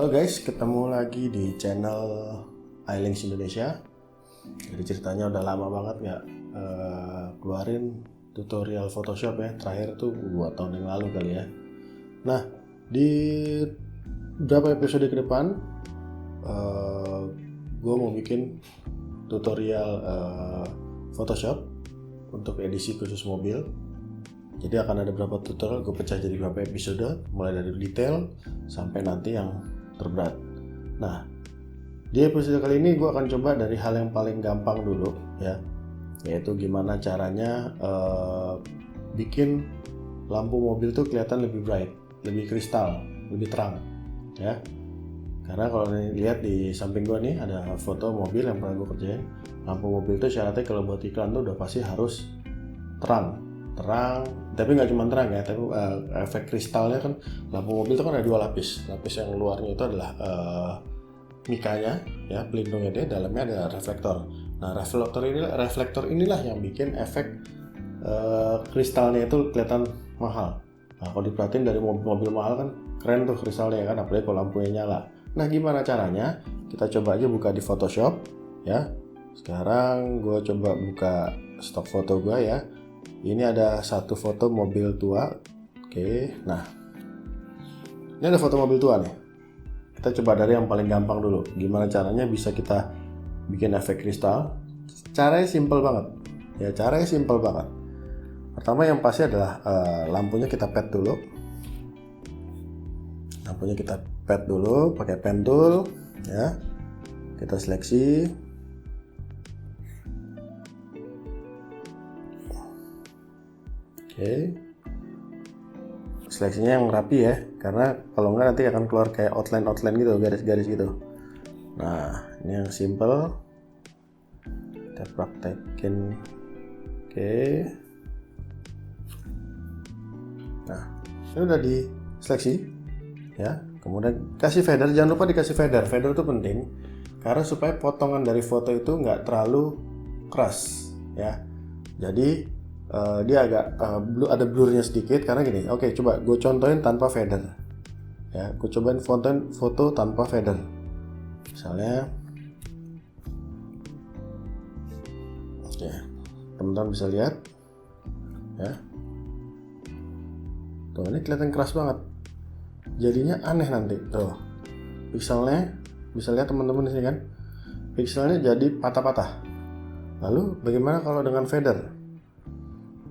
Halo guys, ketemu lagi di channel iLinks Indonesia. Jadi ceritanya udah lama banget nggak keluarin tutorial Photoshop ya. Terakhir tuh 2 tahun yang lalu kali ya. Nah, di beberapa episode ke depan gue mau bikin tutorial Photoshop untuk edisi khusus mobil. Jadi akan ada beberapa tutorial, gue pecah jadi beberapa episode, mulai dari detail sampai nanti yang terberat. Nah, di episode kali ini gue akan coba dari hal yang paling gampang dulu ya, yaitu gimana caranya bikin lampu mobil tuh kelihatan lebih bright, lebih kristal, lebih terang ya. Karena kalau lihat di samping gue nih ada foto mobil yang pernah gue kerjain. Lampu mobil tuh syaratnya kalau buat iklan tuh udah pasti harus terang, tapi nggak cuma terang ya, tapi efek kristalnya kan. Lampu mobil itu kan ada 2 lapis. Lapis yang luarnya itu adalah mikanya ya, pelindungnya dia, dalamnya ada reflektor. Nah, reflektor inilah yang bikin efek kristalnya itu kelihatan mahal. Nah, kalau diperhatiin dari mobil mahal kan keren tuh kristalnya kan, apalagi kalau lampunya nyala. Nah, gimana caranya? Kita coba aja buka di Photoshop ya. Sekarang gue coba buka stok foto gue ya. Ini ada satu foto mobil tua. Oke, nah ini ada foto mobil tua nih. Kita coba dari yang paling gampang dulu. Gimana caranya bisa kita bikin efek kristal? Caranya simple banget. Ya, caranya simple banget. Pertama yang pasti adalah lampunya kita pad dulu. Lampunya kita pad dulu pakai pen tool ya. Kita seleksi. Oke, seleksinya yang rapi ya, karena kalau enggak nanti akan keluar kayak outline gitu, garis-garis gitu. Nah, ini yang simple kita praktekin. Oke, nah ini udah di seleksi ya. Kemudian kasih fader, jangan lupa dikasih fader. Fader itu penting karena supaya potongan dari foto itu nggak terlalu keras ya. Jadi dia agak ada blurnya sedikit karena gini. Oke, coba gue contohin tanpa fader ya. Gue cobain foto tanpa fader. Misalnya ya, teman-teman bisa lihat ya. Tuh, ini kelihatan keras banget. Jadinya aneh nanti. Tuh, pixelnya bisa lihat teman-teman di sini kan. Pixelnya jadi patah-patah. Lalu bagaimana kalau dengan fader?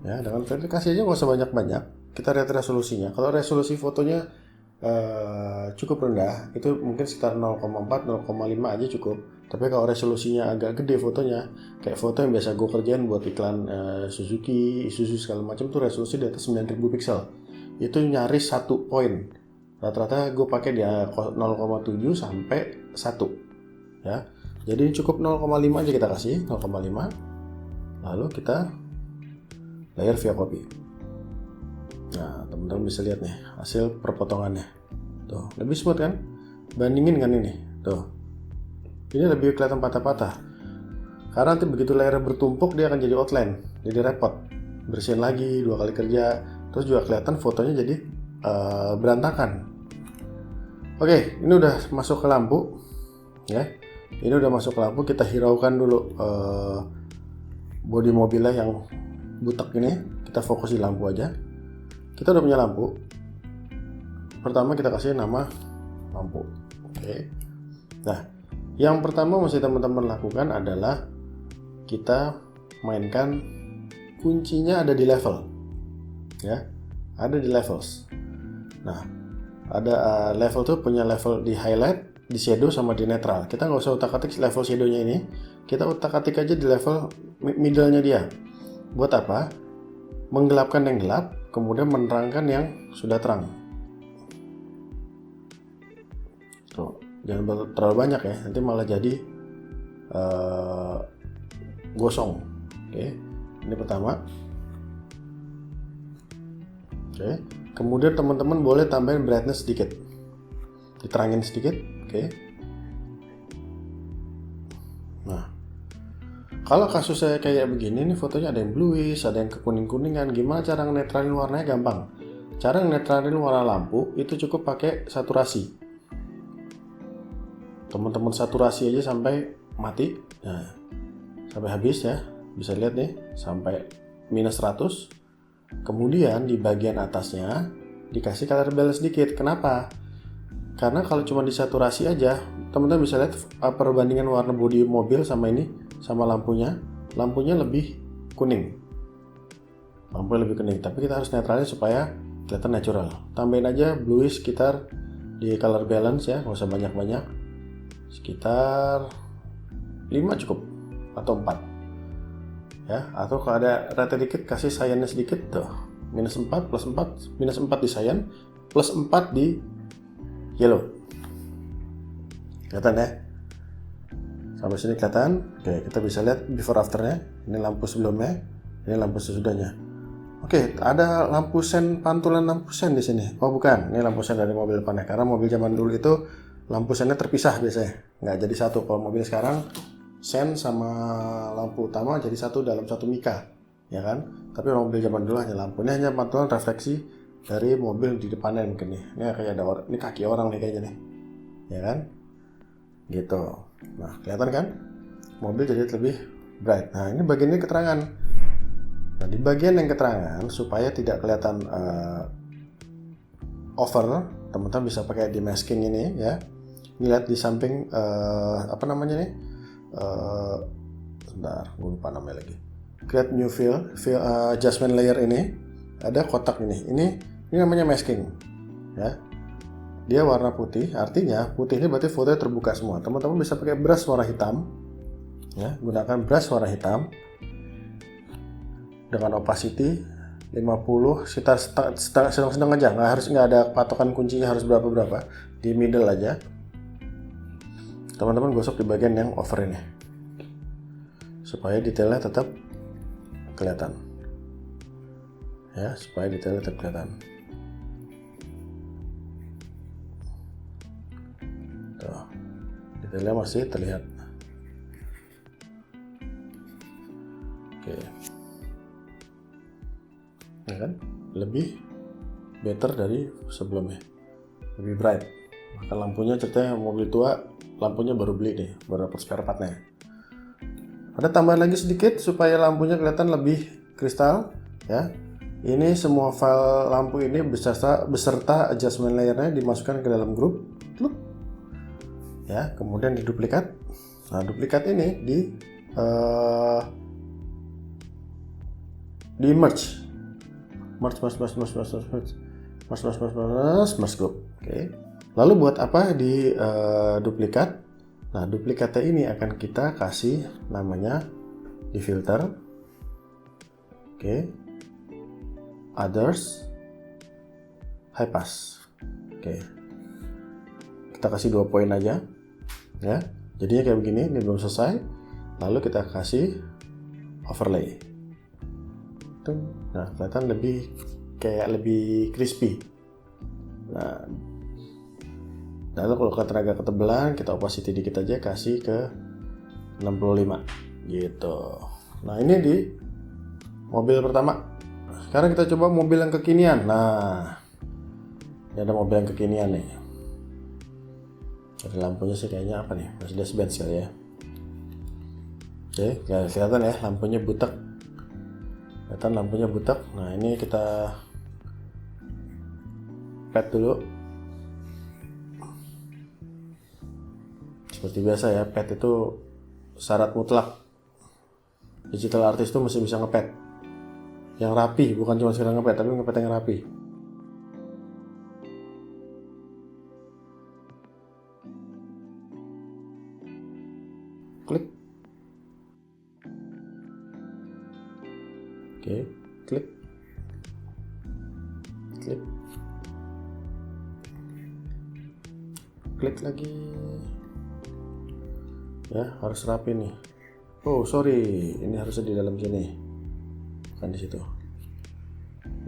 Ya, dengan fader kasih aja nggak usah banyak-banyak. Kita lihat resolusinya. Kalau resolusi fotonya cukup rendah, itu mungkin sekitar 0,4, 0,5 aja cukup. Tapi kalau resolusinya agak gede fotonya, kayak foto yang biasa gue kerjain buat iklan Suzuki, Isuzu segala macam tuh resolusi di atas 9000 pixel. Itu nyaris 1 poin. Rata-rata gue pakai di 0,7 sampai 1. Ya. Jadi cukup 0,5 aja kita kasih, 0,5. Lalu kita layer via copy. Nah, teman-teman bisa lihat nih hasil perpotongannya. Tuh, lebih smooth kan? Bandingin kan ini. Tuh. Ini lebih kelihatan patah-patah. Karena nanti begitu layer bertumpuk dia akan jadi outline, jadi repot. Bersihin lagi 2 kali kerja, terus juga kelihatan fotonya jadi berantakan. Oke, ini udah masuk ke lampu. Ya. Ini udah masuk ke lampu, kita hiraukan dulu bodi mobilnya yang butek ini. Kita fokus di lampu aja. Kita udah punya lampu. Pertama kita kasih nama lampu. Oke. Nah, yang pertama mesti teman-teman lakukan adalah kita mainkan kuncinya ada di level. Ya, ada di levels. Nah, ada level tuh punya level di highlight, di shadow sama di netral. Kita nggak usah utak-atik level shadownya ini. Kita utak-atik aja di level middle-nya dia. Buat apa? Menggelapkan yang gelap, kemudian menerangkan yang sudah terang. Tuh, jangan terlalu banyak ya, nanti malah jadi gosong. Oke, ini pertama. Oke, kemudian teman-teman boleh tambahin brightness sedikit, diterangin sedikit. Oke. Nah, kalau kasusnya kayak begini nih, fotonya ada yang bluish, ada yang kekuning-kuningan, gimana cara ngenetralin warnanya? Gampang. Cara ngenetralin warna lampu itu cukup pakai saturasi. teman-teman saturasi aja sampai mati. Nah, sampai habis ya, bisa lihat nih sampai minus 100. Kemudian di bagian atasnya dikasih color balance sedikit. Kenapa? Karena kalau cuma disaturasi aja, teman-teman bisa lihat perbandingan warna bodi mobil sama ini, sama lampunya lebih kuning. Lampunya lebih kuning, tapi kita harus netralin supaya kelihatan natural. Tambahin aja bluish sekitar di color balance ya, nggak usah banyak-banyak. Sekitar 5 cukup, atau 4. Ya, atau kalau ada rata dikit kasih cyannya sedikit tuh. Minus 4 plus 4, minus 4 di cyan, plus 4 di yellow. Kelihatan ya? Sampai sini kelihatan. Oke, kita bisa lihat before afternya. Ini lampu sebelumnya, ini lampu sesudahnya. Oke, ada lampu sen, pantulan lampu sen di sini. Oh bukan, ini lampu sen dari mobil depannya. Karena mobil zaman dulu itu lampu sennya terpisah biasanya, nggak jadi satu. Kalau mobil sekarang sen sama lampu utama jadi satu dalam satu mika, ya kan? Tapi mobil zaman dulu hanya lampu. Ini hanya pantulan refleksi dari mobil di depannya mungkin nih. Ini kayak ada orang, ini kaki orang nih kayaknya nih, ya kan? Gitu. Nah, kelihatan kan? Mobil jadi lebih bright. Nah, ini bagian ini keterangan. Nah, di bagian yang keterangan supaya tidak kelihatan over, teman-teman bisa pakai demasking ini ya. Ini lihat di samping apa namanya nih? Sebentar, gue lupa namanya lagi. Create new fill adjustment layer ini ada kotak ini. Ini namanya masking ya. Dia warna putih, artinya putih ini berarti fotonya terbuka semua. Teman-teman bisa pakai brush warna hitam ya, gunakan brush warna hitam dengan opacity 50, sekitar sedang-sedang aja, nggak ada patokan kuncinya harus berapa, di middle aja. Teman-teman gosok di bagian yang over ini supaya detailnya tetap kelihatan ya, supaya detailnya tetap kelihatan. Tuh, detailnya masih terlihat. Oke, ya kan, lebih better dari sebelumnya, lebih bright. Maka lampunya ceritanya mobil tua, lampunya baru beli deh, baru dapat spare partnya. Ada tambahan lagi sedikit supaya lampunya kelihatan lebih kristal ya. Ini semua file lampu ini beserta adjustment layernya dimasukkan ke dalam grup ya, kemudian diduplikat. Nah, duplikat ini di merge group. Oke. Lalu buat apa di duplikat? Nah, duplikatnya ini akan kita kasih namanya di filter. Oke. Others, high pass. Oke. Kita kasih 2 poin aja. Ya. Jadinya kayak begini, ini belum selesai. Lalu kita kasih overlay. Nah, kelihatan lebih crispy. Nah, lalu kalau kelihatan agak ketebalan, kita opacity dikit aja, kasih ke 65 gitu. Nah, ini di mobil pertama. Sekarang kita coba mobil yang kekinian. Nah, ini ada mobil yang kekinian nih. Dari lampunya sih kayaknya apa nih, Mercedes-Benz kali ya. Oke, kelihatan ya lampunya butek. Kelihatan lampunya butek. Nah, ini kita pad dulu. Seperti biasa ya, pad itu syarat mutlak. Digital artist itu mesti bisa ngepad yang rapi, bukan cuma sekedar ngepad, tapi ngepad yang rapi. Klik. Oke, klik. Klik. Klik lagi. Ya, harus rapi nih. Oh, sorry, ini harusnya di dalam sini, bukan di situ.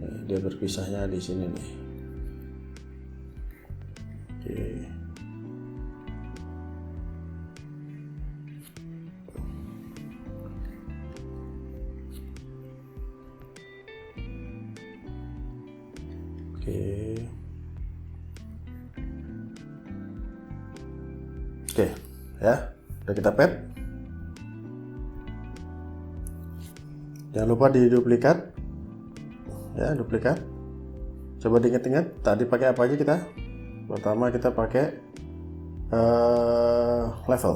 Ya, dia berpisahnya di sini nih. Oke. Oke. Oke, ya, udah kita pet. Jangan lupa di duplikat, ya, duplikat. Coba diingat-ingat, tadi pakai apa aja kita? Pertama kita pakai level,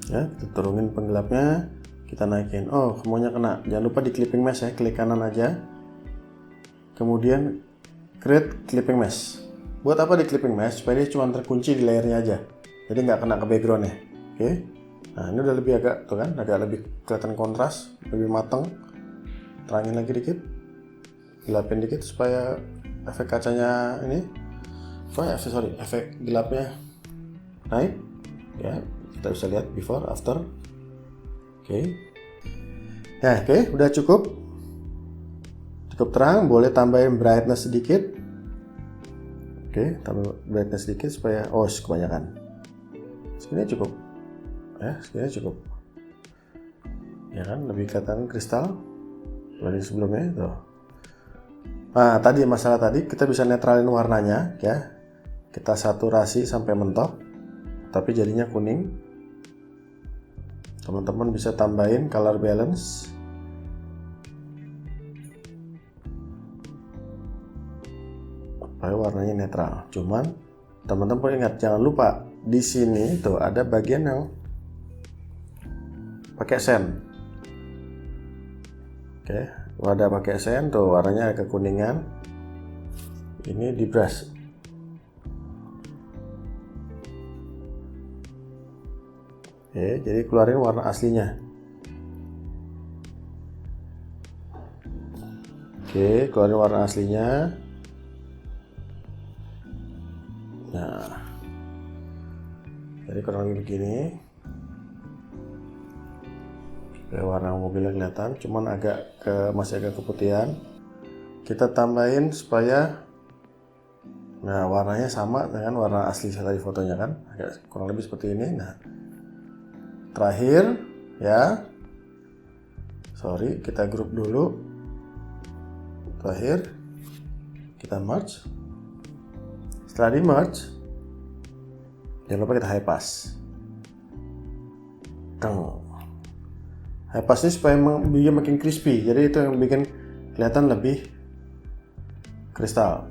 ya, kita turunin penggelapnya, kita naikin. Oh, semuanya kena. Jangan lupa di clipping mesh ya, klik kanan aja. Kemudian create clipping mesh. Buat apa di clipping mesh? Supaya dia cuma terkunci di layernya aja, jadi nggak kena ke backgroundnya. Oke. Nah, ini udah lebih agak tuh kan, agak lebih kelihatan kontras, lebih mateng. Terangin lagi dikit, gelapin dikit supaya efek kacanya ini, efek gelapnya naik. Ya, kita bisa lihat before, after. Oke. Nah, oke, udah cukup terang. Boleh tambahin brightness sedikit. Oke, tambah brightness sedikit supaya kebanyakan. Segini cukup. Ya, segini cukup. Ya kan, lebih kelihatan kristal dibanding sebelumnya tuh. Nah, tadi masalah tadi kita bisa netralin warnanya ya. Kita saturasi sampai mentok, tapi jadinya kuning. Teman-teman bisa tambahin color balance. Supaya warnanya netral. Cuman teman-teman ingat, jangan lupa di sini tuh ada bagian yang pakai sand. Oke, wadah pakai sand tuh warnanya kekuningan. Ini di brush. Oke, jadi keluarin warna aslinya. Oke, keluarin warna aslinya. Nah, jadi kurang lebih begini. Supaya warna mobilnya kelihatan, cuman masih agak keputihan. Kita tambahin supaya, nah, warnanya sama dengan warna asli tadi fotonya kan, agak kurang lebih seperti ini. Nah, terakhir ya, kita grup dulu. Terakhir kita merge. Setelah di merge, jangan lupa kita high pass. High pass ini supaya dia makin crispy, jadi itu yang bikin kelihatan lebih kristal.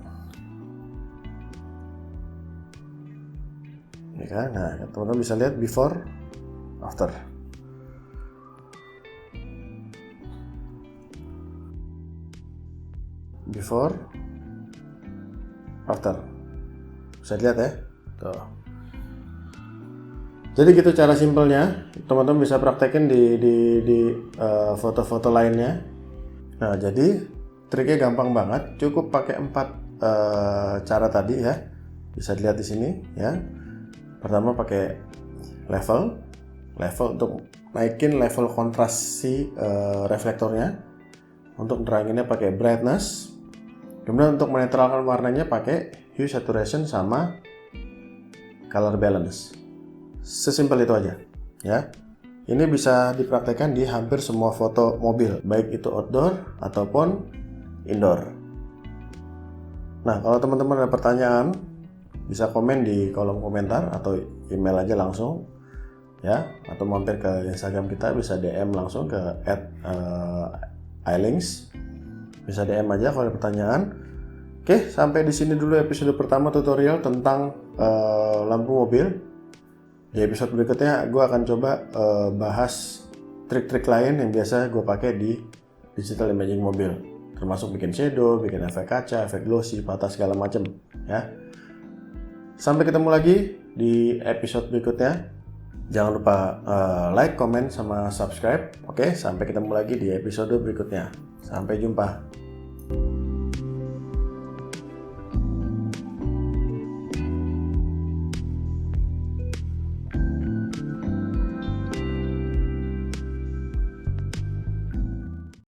Ini kan, nah teman-teman bisa lihat before, after. Before, after. Bisa lihat ya, tuh. Jadi gitu cara simpelnya, teman-teman bisa praktekin di foto-foto lainnya. Nah, jadi triknya gampang banget, cukup pakai 4 cara tadi ya. Bisa dilihat di sini ya. Pertama pakai level untuk naikin level kontrasi reflektornya. Untuk neranginnya pakai brightness. Kemudian untuk menetralkan warnanya pakai hue saturation sama color balance. Sesimpel itu aja ya. Ini bisa dipraktekkan di hampir semua foto mobil, baik itu outdoor ataupun indoor. Nah, kalau teman-teman ada pertanyaan, bisa komen di kolom komentar atau email aja langsung ya, atau mampir ke Instagram kita, bisa DM langsung ke @ilinks. Bisa DM aja kalau ada pertanyaan. Oke, sampai di sini dulu episode pertama tutorial tentang lampu mobil. Di episode berikutnya gue akan coba bahas trik-trik lain yang biasa gue pakai di digital imaging mobil, termasuk bikin shadow, bikin efek kaca, efek glossy, patah segala macam ya. Sampai ketemu lagi di episode berikutnya. Jangan lupa like, comment, sama subscribe. Oke, sampai ketemu lagi di episode berikutnya. Sampai jumpa.